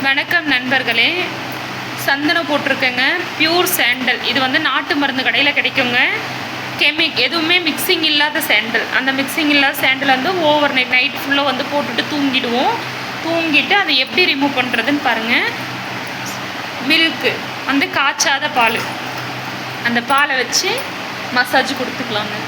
வணக்கம் நண்பர்களே, சந்தனம் போட்டிருக்கேங்க. Pure sandal. இது வந்து நாட்டு மருந்து கடையில் கிடைக்குங்க. எதுவுமே மிக்சிங் இல்லாத சாண்டல். அந்த மிக்சிங் இல்லாத சாண்டல் வந்து ஓவர் நைட் ஃபுல்லாக வந்து போட்டுட்டு தூங்கிடுவோம். தூங்கிட்டு அதை எப்படி ரிமூவ் பண்ணுறதுன்னு பாருங்கள். மில்க்கு வந்து காய்ச்சாத பால், அந்த பாலை வச்சு மசாஜ் கொடுத்துக்கலாங்க.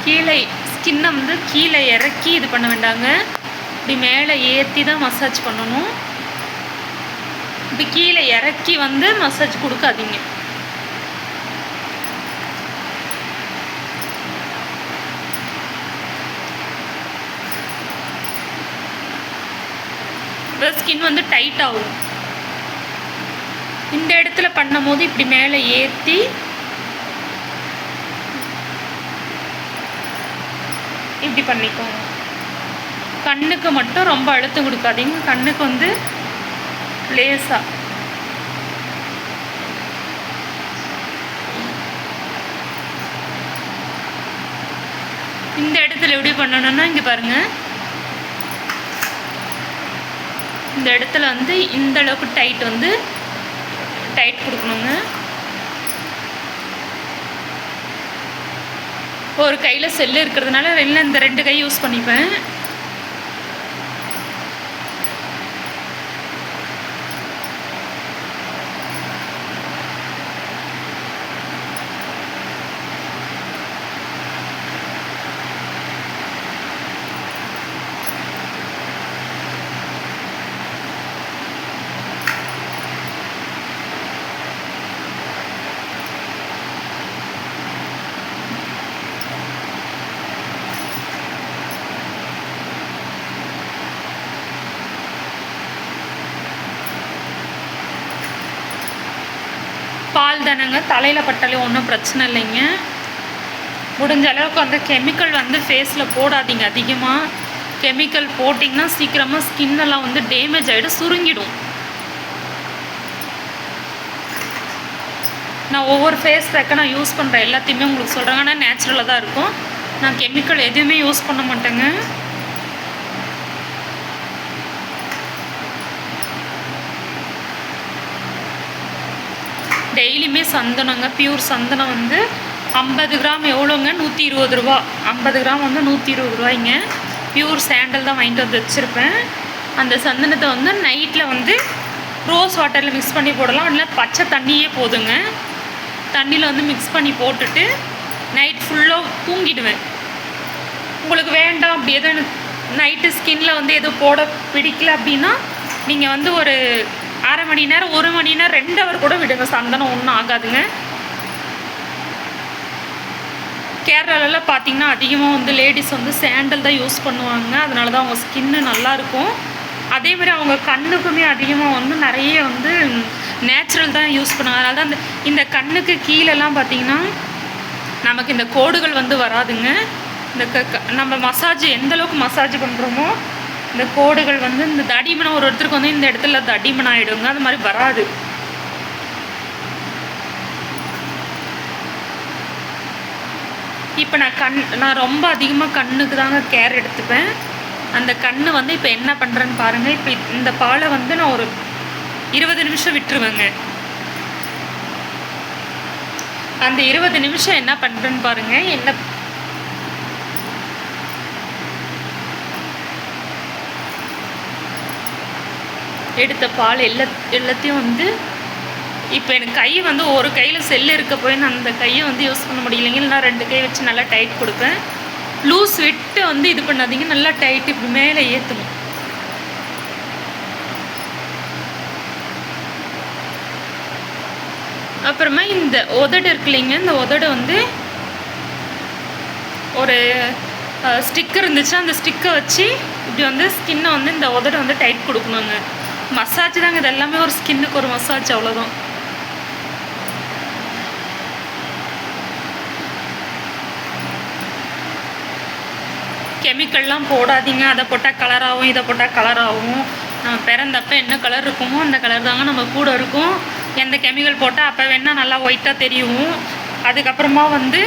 கீழே ஸ்கின்னை வந்து கீழே இறக்கி இது பண்ண வேண்டாங்க. இப்படி மேலே ஏற்றி தான் மசாஜ் பண்ணணும். இப்படி கீழே இறக்கி வந்து மசாஜ் கொடுக்காதீங்க. இப்போ ஸ்கின் வந்து டைட் ஆகும். இந்த இடத்துல பண்ணும் போது இப்படி மேலே ஏற்றி இப்படி பண்ணிக்கோங்க. கண்ணுக்கு மட்டும் ரொம்ப அழுத்தம் கொடுக்காதீங்க. கண்ணுக்கு வந்து லேசாக இந்த இடத்துல எப்படி பண்ணணும்னா, இங்கே பாருங்கள், இந்த இடத்துல வந்து இந்த அளவுக்கு டைட் கொடுக்கணுங்க. ஒரு கையில் செல்லு இருக்கிறதுனால இந்த 2 கை யூஸ் பண்ணிப்பேன். பால் தானங்க, தலையில் பட்டாலே ஒன்றும் பிரச்சனை இல்லைங்க. முடிஞ்ச அளவுக்கு வந்து கெமிக்கல் வந்து ஃபேஸில் போடாதீங்க. அதிகமாக கெமிக்கல் போட்டிங்கன்னா சீக்கிரமாக ஸ்கின்னெல்லாம் வந்து டேமேஜ் ஆகிடும், சுருங்கிடும். நான் ஒவ்வொரு ஃபேஸ் பேக்கை நான் யூஸ் பண்ணுற எல்லாத்தையுமே உங்களுக்கு சொல்கிறேங்க. ஆனால் நேச்சுரலாக தான் இருக்கும். நான் கெமிக்கல் எதுவுமே யூஸ் பண்ண மாட்டேங்க. டெய்லியுமே சந்தனங்க, பியூர் சந்தனம் வந்து 50 கிராம் எவ்வளோங்க, 120 ரூபா. 50 கிராம் வந்து 120 ரூபாய்ங்க. பியூர் சாண்டல் தான் வாங்கிட்டு வந்து வச்சுருப்பேன். அந்த சந்தனத்தை வந்து நைட்டில் வந்து ரோஸ் வாட்டரில் மிக்ஸ் பண்ணி போடலாம். இல்லை பச்சை தண்ணியே போதுங்க. தண்ணியில் வந்து மிக்ஸ் பண்ணி போட்டுட்டு நைட் ஃபுல்லாக தூங்கிடுவேன். உங்களுக்கு வேண்டாம் அப்படி எதுவும் நைட்டு ஸ்கின்னில் வந்து எதுவும் போட பிடிக்கல அப்படின்னா நீங்கள் வந்து ஒரு அரை மணி நேரம், 1 மணி நேரம், 2 ஹவர் கூட விடுங்க. சந்தனம் ஒன்றும் ஆகாதுங்க. கேரளாலெலாம் பார்த்திங்கன்னா அதிகமாக வந்து லேடிஸ் வந்து சாண்டல் தான் யூஸ் பண்ணுவாங்க. அதனால தான் அவங்க ஸ்கின்னு நல்லாயிருக்கும். அதேமாதிரி அவங்க கண்ணுக்குமே அதிகமாக வந்து நிறைய வந்து நேச்சுரல் தான் யூஸ் பண்ணுவாங்க. அதனால தான் இந்த கண்ணுக்கு கீழெல்லாம் பார்த்திங்கன்னா நமக்கு இந்த கோடுகள் வந்து வராதுங்க. இந்த நம்ம மசாஜ் எந்தளவுக்கு மசாஜ் பண்ணுறோமோ இந்த கோடுகள் வந்து இந்த தடிமனம் ஒருத்தருக்கு வந்து இந்த இடத்துல தடிமனம் ஆகிடுங்க. அது மாதிரி வராது. இப்போ நான் ரொம்ப அதிகமாக கண்ணுக்கு தாங்க கேர் எடுத்துப்பேன். அந்த கண்ணு வந்து இப்போ என்ன பண்ணுறேன்னு பாருங்கள். இப்போ இந்த பாலை வந்து நான் ஒரு 20 நிமிஷம் விட்டுருவேங்க. அந்த 20 நிமிஷம் என்ன பண்ணுறேன்னு பாருங்கள். எடுத்த பால் எல்லாத்தையும் வந்து இப்போ எனக்கு கை வந்து ஒரு கையில் செல்லு இருக்க போய் நான் அந்த கையை வந்து யூஸ் பண்ண முடியலைங்க. நான் 2 கை வச்சு நல்லா டைட் கொடுப்பேன். லூஸ் விட்டு வந்து இது பண்ணாதீங்க. நல்லா டைட் இப்படி மேலே ஏற்றணும். அப்புறமா இந்த உதடு இருக்கு இல்லைங்க, இந்த உதடு வந்து ஒரு ஸ்டிக்கர் இருந்துச்சுன்னா அந்த ஸ்டிக்கை வச்சு இப்படி வந்து ஸ்கின்னை வந்து இந்த உதட வந்து டைட் கொடுக்கணுங்க. மசாஜ் தாங்க, இது எல்லாமே ஒரு ஸ்கின்னுக்கு ஒரு மசாஜ், அவ்வளோதான். கெமிக்கல்லாம் போடாதீங்க. அதை போட்டால் கலராகவும் இதை போட்டால் கலராகவும். நம்ம பிறந்தப்போ என்ன கலர் இருக்குமோ அந்த கலர் தாங்க நம்ம கூட இருக்கும். எந்த கெமிக்கல் போட்டால் அப்போ வேணால் நல்லா ஒயிட்டாக தெரியும். அதுக்கப்புறமா வந்து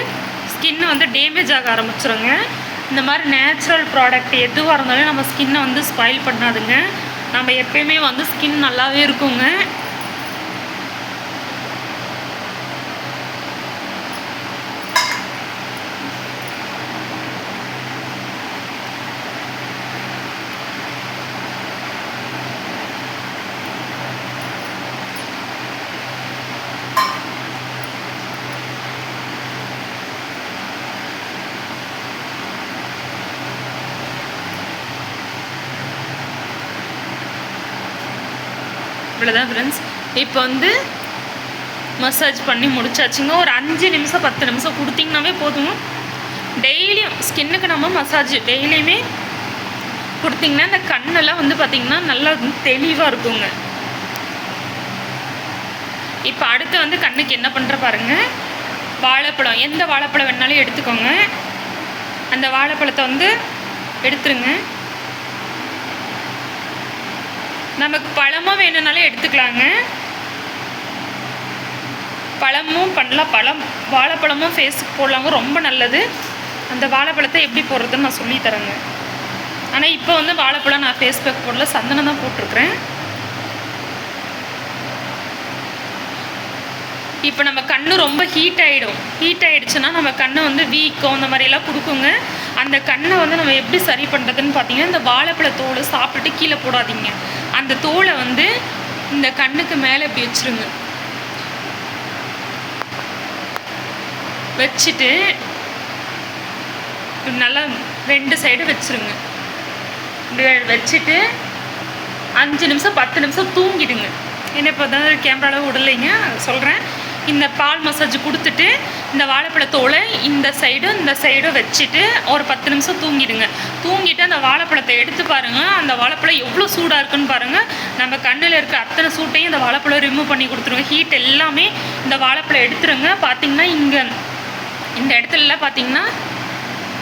ஸ்கின்னு வந்து டேமேஜ் ஆக ஆரம்பிச்சிருங்க. இந்த மாதிரி நேச்சுரல் ப்ராடக்ட் எதுவாக இருந்தாலும் நம்ம ஸ்கின்னை வந்து ஸ்பாயில் பண்ணாதுங்க. நம்ம எப்பயுமே வந்து ஸ்கின் நல்லாவே இருக்குங்க. இவ்வளோதான் ஃப்ரெண்ட்ஸ். இப்போ வந்து மசாஜ் பண்ணி முடிச்சாச்சுங்க. ஒரு 5 நிமிஷம் 10 நிமிஷம் கொடுத்திங்கனாவே போதும். டெய்லியும் ஸ்கின்னுக்கு நம்ம மசாஜ் டெய்லியுமே கொடுத்திங்கன்னா இந்த கண்ணெல்லாம் வந்து பார்த்திங்கன்னா நல்லா தெளிவாக இருக்குங்க. இப்போ அடுத்து வந்து கண்ணுக்கு என்ன பண்ணுற பாருங்கள். வாழைப்பழம், எந்த வாழைப்பழம் வேணாலும் எடுத்துக்கோங்க. அந்த வாழைப்பழத்தை வந்து எடுத்துருங்க. நமக்கு பழமாக வேணும்னாலும் எடுத்துக்கலாங்க. பழமும் பண்ணலாம், வாழைப்பழமும் ஃபேஸுக்கு போடலாங்க, ரொம்ப நல்லது. அந்த வாழைப்பழத்தை எப்படி போடுறதுன்னு நான் சொல்லித்தரேங்க. ஆனால் இப்போ வந்து வாழைப்பழம் நான் ஃபேஸ் பேக் போடல, சந்தனம் தான் போட்டிருக்கிறேன். இப்போ நம்ம கண் ரொம்ப ஹீட் ஆகிடுச்சுன்னா நம்ம கண்ணை வந்து வீக்கம் இந்த மாதிரியெல்லாம் கொடுக்குங்க. அந்த கண்ணை வந்து நம்ம எப்படி சரி பண்ணுறதுன்னு பார்த்தீங்கன்னா, இந்த வாழைப்பழ தோலை சாப்பிட்டுட்டு கீழே போடாதீங்க. அந்த தோலை வந்து இந்த கண்ணுக்கு மேலே இப்படி வச்சுருங்க. வச்சுட்டு நல்லா 2 சைடு வச்சுருங்க. இப்படி வச்சுட்டு 5 நிமிஷம் 10 நிமிஷம் தூங்கிடுங்க. என்ன இப்போ தான் கேமராவில் விடலைங்க, சொல்கிறேன். இந்த பால் மசாஜ் கொடுத்துட்டு இந்த வாழைப்பழத்தோலை இந்த சைடும் வச்சுட்டு ஒரு 10 நிமிஷம் தூங்கிடுங்க. தூங்கிட்டு அந்த வாழைப்பழத்தை எடுத்து பாருங்கள். அந்த வாழைப்பழம் எவ்வளோ சூடாக இருக்குன்னு பாருங்கள். நம்ம கண்ணில் இருக்க அத்தனை சூட்டையும் இந்த வாழைப்பழம் ரிமூவ் பண்ணி கொடுத்துருங்க. ஹீட் எல்லாமே இந்த வாழைப்பழம் எடுத்துருங்க. பார்த்திங்கன்னா இங்கே இந்த இடத்துலலாம் பார்த்திங்கன்னா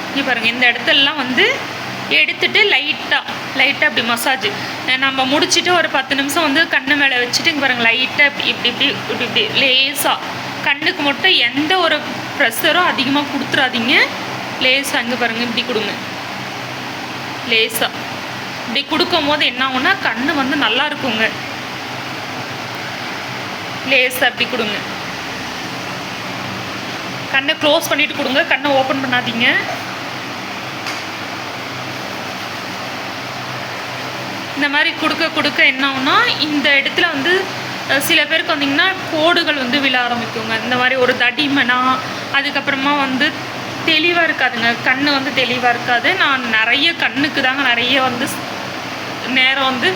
இங்கே பாருங்கள், இந்த இடத்துலலாம் வந்து எடுத்துட்டு லைட்டாக இப்படி மசாஜ் நம்ம முடிச்சுட்டு ஒரு 10 நிமிஷம் வந்து கண்ணு மேலே வச்சுட்டு இங்கே பாருங்கள், லைட்டாக இப்படி லேசாக கண்ணுக்கு மட்டும் எந்த ஒரு ப்ரெஷரும் அதிகமாக கொடுத்துறாதீங்க. லேசாக இங்கே பாருங்கள், இப்படி கொடுங்க. லேசாக இப்படி கொடுக்கும் போது என்ன ஆகும்னா கண்ணு வந்து நல்லா இருக்குங்க. லேசாக இப்படி கொடுங்க. கண்ணை க்ளோஸ் பண்ணிவிட்டு கொடுங்க, கண்ணை ஓப்பன் பண்ணாதீங்க. இந்த மாதிரி கொடுக்க என்ன ஆகும்னா இந்த இடத்துல வந்து சில பேருக்கு வந்திங்கன்னா கோடுகள் வந்து விழ ஆரம்பிக்குங்க. இந்த மாதிரி ஒரு தடிமனா, அதுக்கப்புறமா வந்து தெளிவாக இருக்காதுங்க, கண் வந்து தெளிவாக இருக்காது. நான் நிறைய கண்ணுக்கு தாங்க நிறைய வந்து நேரம் வந்து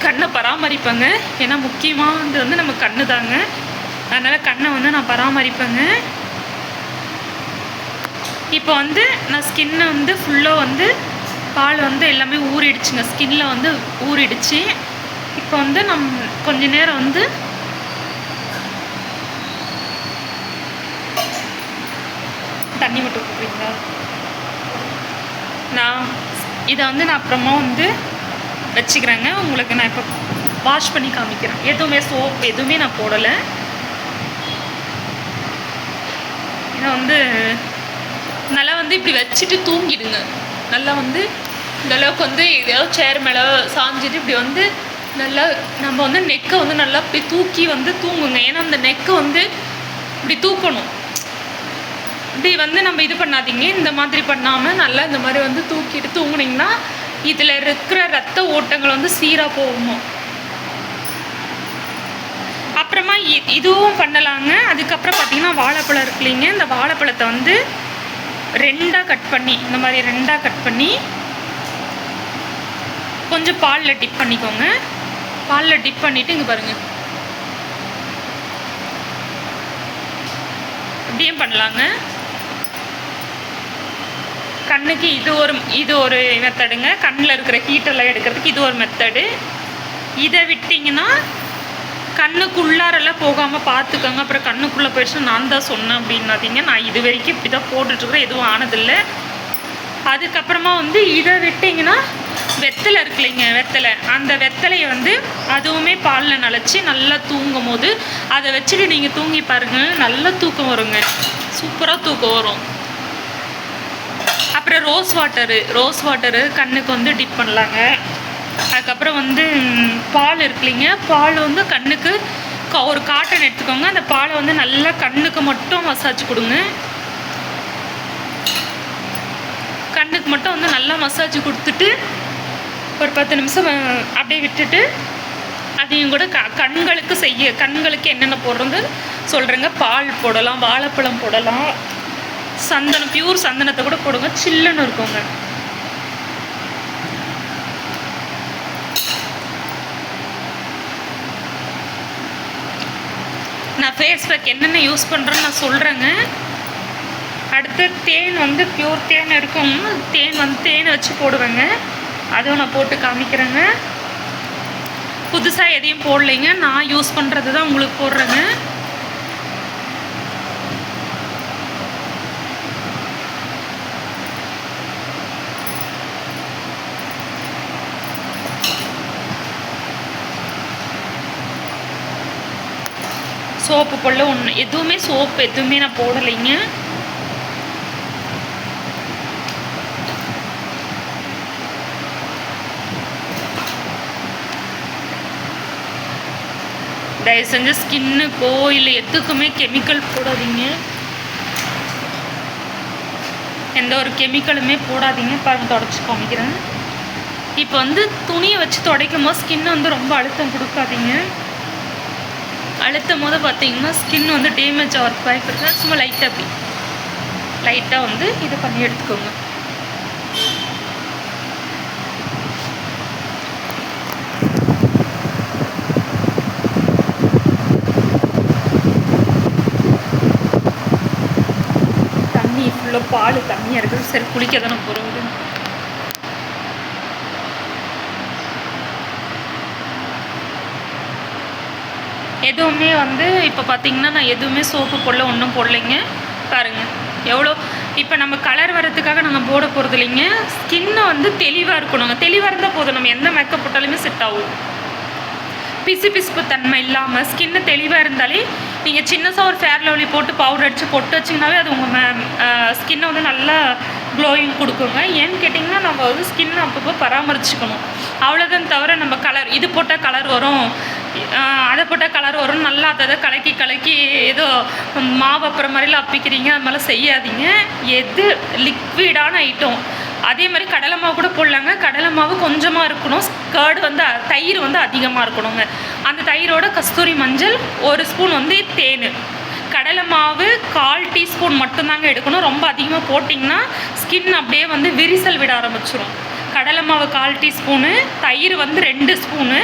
கண்ணை பராமரிப்பேங்க. ஏன்னா முக்கியமாக வந்து நம்ம கண்ணு தாங்க. அதனால் கண்ணை வந்து நான் பராமரிப்பேங்க. இப்போ வந்து நான் ஸ்கின்னை வந்து ஃபுல்லாக வந்து பால் வந்து எல்லாமே ஊறிடுச்சுங்க, ஸ்கின்ல வந்து ஊறிடுச்சு. இப்போ வந்து கொஞ்ச நேரம் வந்து தண்ணி மட்டும் கொடுக்குறீங்களா? இதை வந்து நான் அப்புறமா வந்து வச்சுக்கிறேங்க. உங்களுக்கு நான் இப்போ வாஷ் பண்ணி காமிக்கிறேன். எதுவுமே சோப் எதுவுமே நான் போடலை. இதை வந்து நல்லா வந்து இப்படி வச்சுட்டு தூங்கிடுங்க. நல்லா வந்து இந்த அளவுக்கு வந்து எதையாவது சேர் மேலே சாஞ்சிட்டு இப்படி வந்து நல்லா நம்ம வந்து நெக்கை வந்து நல்லா இப்படி தூக்கி வந்து தூங்குங்க. ஏன்னா அந்த நெக்கை வந்து இப்படி தூக்கணும். இப்படி வந்து நம்ம இது பண்ணாதீங்க, இந்த மாதிரி பண்ணாமல் நல்லா இந்த மாதிரி வந்து தூக்கிட்டு தூங்குனீங்கன்னா இதில் இருக்கிற ரத்த ஓட்டங்கள் வந்து சீராக போகணும். அப்புறமா இதுவும் பண்ணலாங்க. அதுக்கப்புறம் பார்த்திங்கன்னா வாழைப்பழம் இருக்கு இல்லைங்க, இந்த வாழைப்பழத்தை வந்து 2ஆக கட் பண்ணி இந்த மாதிரி 2ஆக கட் பண்ணி கொஞ்சம் பாலில் டிப் பண்ணிக்கோங்க. பாலில் டிப் பண்ணிவிட்டு இங்கே பாருங்கள், இப்படியும் பண்ணலாங்க. கண்ணுக்கு இது ஒரு மெத்தடுங்க. கண்ணில் இருக்கிற ஹீட்டெல்லாம் எடுக்கிறதுக்கு இது ஒரு மெத்தடு. இதை விட்டிங்கன்னா கண்ணுக்குள்ளாரெல்லாம் போகாமல் பார்த்துக்கோங்க. அப்புறம் கண்ணுக்குள்ளே போயிடுச்சுன்னா நான் தான் சொன்னேன் அப்படின்னாதீங்க. நான் இது வரைக்கும் இப்படி தான் போட்டுட்ருக்குறேன், எதுவும் ஆனதில்லை. அதுக்கப்புறமா வந்து இதை விட்டிங்கன்னா வெத்தலை இருக்குல்லைங்க, வெத்தலை, அந்த வெத்தலையை வந்து அதுவுமே பாலில் நனைச்சி நல்லா தூங்கும் போது அதை வச்சுட்டு நீங்கள் தூங்கி பாருங்கள், நல்லா தூக்கம் வருங்க, சூப்பராக தூக்கம் வரும். அப்புறம் ரோஸ் வாட்டரு கண்ணுக்கு வந்து டிப் பண்ணலாங்க. அதுக்கப்புறம் வந்து பால் இருக்குல்லைங்க, பால் வந்து கண்ணுக்கு ஒரு காட்டன் எடுத்துக்கோங்க, அந்த பாலை வந்து நல்லா கண்ணுக்கு மட்டும் மசாஜ் கொடுங்க. கண்ணுக்கு மட்டும் வந்து நல்லா மசாஜ் கொடுத்துட்டு ஒரு 10 நிமிஷம் அப்படியே விட்டுட்டு அதையும் கூட கண்களுக்கு என்னென்ன போடுறது சொல்கிறேங்க. பால் போடலாம், வாழைப்பழம் போடலாம், சந்தனம், பியூர் சந்தனத்தை கூட போடுங்க, சில்லுன்னு இருக்குங்க. நான் ஃபேஸ் பேக் என்னென்ன யூஸ் பண்ணுறேன்னு நான் சொல்கிறேங்க. அடுத்து தேன் வந்து பியூர் தேன் இருக்கும், தேனை வச்சு போடுவேங்க, அதுவும் நான் போட்டு காமிக்கிறேங்க. புதுசாக எதையும் போடலைங்க, நான் யூஸ் பண்ணுறது தான் உங்களுக்கு போடுறேங்க. சோப்பு போடல, சோப்பு எதுவுமே நான் போடலைங்க. தயவு செஞ்சு ஸ்கின்னுக்கோ இல்லை எதுக்குமே கெமிக்கல் போடாதீங்க, எந்த ஒரு கெமிக்கலுமே போடாதீங்க. பாருங்க, தொடச்சி காமிக்கிறேன். இப்போ வந்து துணியை வச்சு துடைக்கும் போது ஸ்கின்னை வந்து ரொம்ப அழுத்தம் கொடுக்காதீங்க. அழுத்தும் போது பார்த்தீங்கன்னா ஸ்கின் வந்து டேமேஜ் ஆகிறதுக்கு வாய்ப்பு. சும்மா லைட்டாக வந்து இது பண்ணி எடுத்துக்கோங்க. தண்ணி ஃபுல்லாக பால் தண்ணியாக இருக்குது, சரி குளிக்க தானே போகிறோம். எதுவுமே வந்து இப்போ பார்த்தீங்கன்னா நான் எதுவுமே சோப்பு போடல, ஒன்றும் போடலைங்க. பாருங்கள் எவ்வளோ. இப்போ நம்ம கலர் வரதுக்காக நாங்கள் போட போகிறது இல்லைங்க, ஸ்கின்னை வந்து தெளிவாக இருக்கணுங்க. தெளிவாக இருந்தால் போதும், நம்ம எந்த மேக்கப் போட்டாலுமே செட் ஆகும். பிசுப்பு தன்மை இல்லாமல் ஸ்கின்னு தெளிவாக இருந்தாலே நீங்கள் சின்னதாக ஒரு ஃபேர் லவ்லி போட்டு பவுடர் அடித்து பொட்டு வச்சிங்கனாவே அது உங்கள் ஸ்கின்னை வந்து நல்லா க்ளோயிங் கொடுக்குங்க. ஏன்னு கேட்டிங்கன்னா நம்ம வந்து ஸ்கின்னை அப்பப்போ பராமரிச்சுக்கணும், அவ்வளோதான். தவிர நம்ம கலர் இது போட்டால் கலர் வரும், அதை போட்டால் கலர் வரும், நல்லா அதை கலக்கி ஏதோ மாவு அப்புறம் மாதிரிலாம் அப்பிக்கிறீங்க, அது மாதிரிலாம் செய்யாதீங்க. எது லிக்விடான ஐட்டம், அதே மாதிரி கடலை மாவு கூட போடலாங்க. கடலை மாவு கொஞ்சமாக இருக்கணும், கர்டு வந்து தயிர் வந்து அதிகமாக இருக்கணுங்க. அந்த தயிரோட கஸ்தூரி மஞ்சள், 1 ஸ்பூன் வந்து தேன், கடலை மாவு 1/4 டீஸ்பூன் மட்டும்தாங்க எடுக்கணும். ரொம்ப அதிகமாக போட்டிங்கன்னா ஸ்கின் அப்படியே வந்து விரிசல் விட ஆரம்பிச்சிடும். கடலை மாவு 1/4 டீஸ்பூனு, தயிர் வந்து 2 ஸ்பூனு,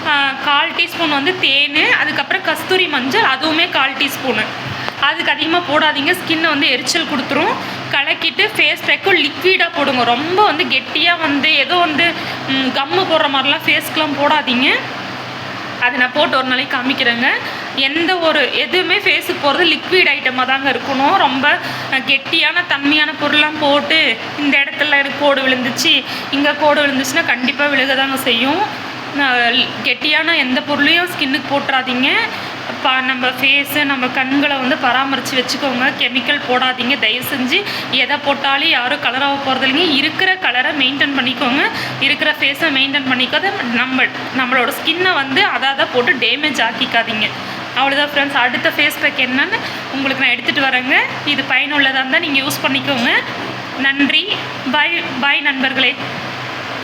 1/4 டீஸ்பூன் வந்து தேன், அதுக்கப்புறம் கஸ்தூரி மஞ்சள் அதுவுமே 1/4 டீஸ்பூனு. அதுக்கு அதிகமாக போடாதீங்க, ஸ்கின்னை வந்து எரிச்சல் கொடுத்துரும். கலக்கிட்டு ஃபேஸ் பேக்கும் லிக்விடாக போடுங்க. ரொம்ப வந்து கெட்டியாக வந்து ஏதோ வந்து கம்மு போடுற மாதிரிலாம் ஃபேஸ்க்கெலாம் போடாதீங்க. அது நான் போட்டு ஒரு நாளைக்கு காமிக்கிறேங்க. எதுவுமே ஃபேஸுக்கு போகிறது லிக்விட் ஐட்டமாக தாங்க இருக்கணும். ரொம்ப கெட்டியான தன்மையான பொருள்லாம் போட்டு இந்த இடத்துல எனக்கு கோடு விழுந்துச்சு, இங்கே கோடு விழுந்துச்சுன்னா கண்டிப்பாக விழுக தாங்க செய்யும். கெட்டியான எந்த பொருளையும் ஸ்கின்னுக்கு போட்டுறாதீங்க. நம்ம ஃபேஸு நம்ம கண்களை வந்து பராமரித்து வச்சுக்கோங்க, கெமிக்கல் போடாதீங்க தயவு செஞ்சு. எதை போட்டாலும் யாரும் கலராக போகிறது இல்லைங்க. இருக்கிற கலரை மெயின்டைன் பண்ணிக்கோங்க, இருக்கிற ஃபேஸை மெயின்டைன் பண்ணிக்காத நம்மளோட ஸ்கின்னை வந்து அதை போட்டு டேமேஜ் ஆக்கிக்காதீங்க. அவ்வளோதான் ஃப்ரெண்ட்ஸ். அடுத்த ஃபேஸ் பேக் என்னன்னு உங்களுக்கு நான் எடுத்துகிட்டு வரேங்க. இது பயனுள்ளதாக இருந்தால் நீங்கள் யூஸ் பண்ணிக்கோங்க. நன்றி, பாய் நண்பர்களே.